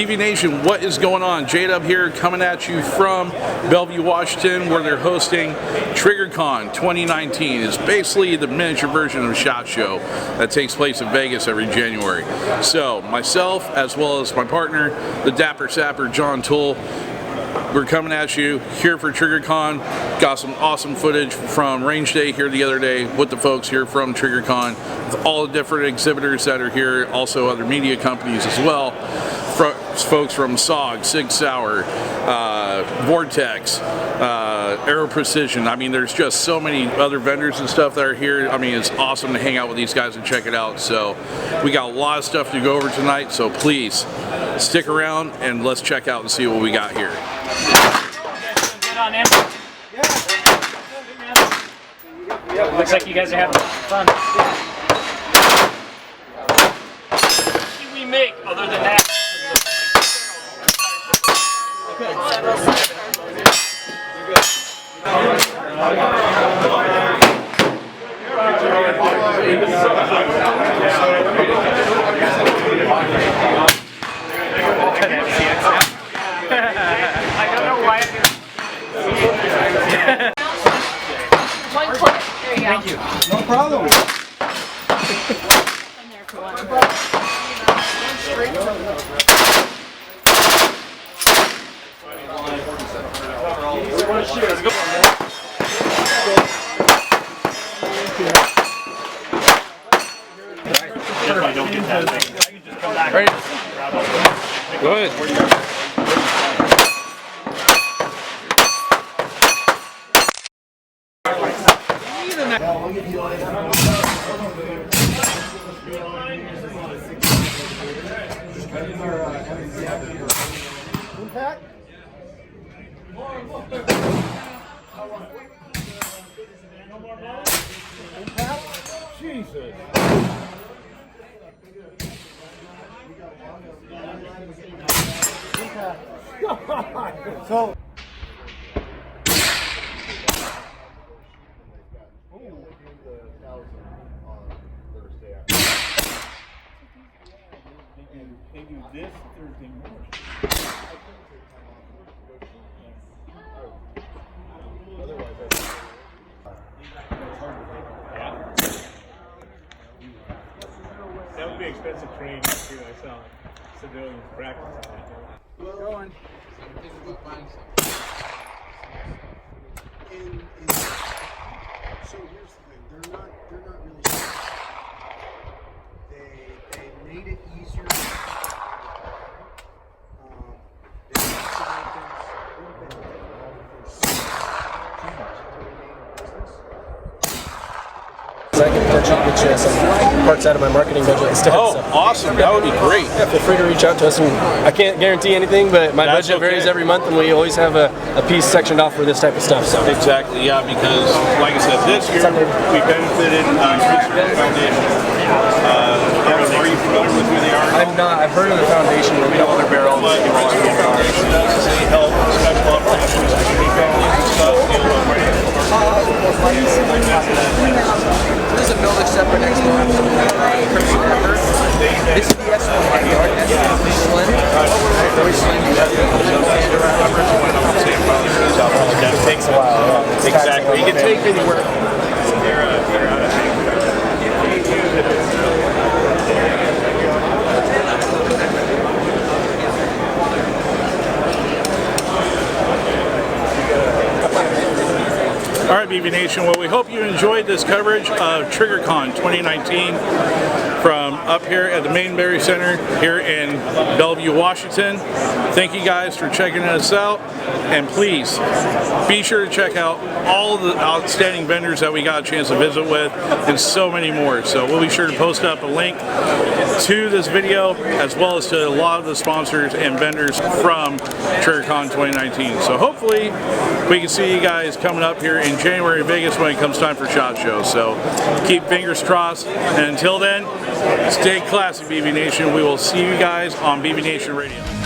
BV Nation, what is going on? J-Dub here, coming at you from Bellevue, Washington, where they're hosting Triggercon 2019. It's basically the miniature version of a SHOT Show that takes place in Vegas every January. So, myself, as well as my partner, the Dapper Sapper, John Toole, we're coming at you here for Triggercon. Got some awesome footage from Range Day here the other day with the folks here from Triggercon, with all the different exhibitors that are here, also other media companies as well. Folks from SOG, Sig Sauer, Vortex, Aero Precision. I mean, there's just so many other vendors and stuff that are here. I mean, it's awesome to hang out with these guys and check it out. So we got a lot of stuff to go over tonight, so please stick around and let's check out and see what we got here. Looks like you guys are having fun. What can we make other than that? I don't know why. One clip. There you go. Thank you. No problem. I'm there for one. Let's go. I don't get that thing. I can just come back. Right. Go ahead. Jesus. So. They do this Thursday morning. That would be expensive training too. I saw civilians practicing that. Go on. So here's the thing, they're not really they made it easier. They made things a little bit I can potentially get you some parts out of my marketing budget instead. Oh, so. awesome. That would be great. Yeah, feel free to reach out to us. And I can't guarantee anything, but my budget varies every month, and we always have a piece sectioned off for this type of stuff. So. Exactly, yeah, because, like I said, this year we benefited Triggrcon Foundation. Are you familiar with who they are? I'm not. I've heard of the foundation. We know other barrels. They help special operations, community families and stuff. This is a building separate next door. This is the S1 yard. That's slim. Very slim. It takes a while. Exactly. You can take anywhere. All right, BV Nation, well, we hope you enjoyed this coverage of Triggercon 2019 from up here at the Mainberry Center here in Bellevue, Washington. Thank you guys for checking us out, and please be sure to check out all the outstanding vendors that we got a chance to visit with, and so many more. So we'll be sure to post up a link to this video, as well as to a lot of the sponsors and vendors from Triggercon 2019. So hopefully we can see you guys coming up here in January in Vegas when it comes time for SHOT Show. So keep fingers crossed, and until then, stay classy, BV Nation. We will see you guys on BV Nation Radio.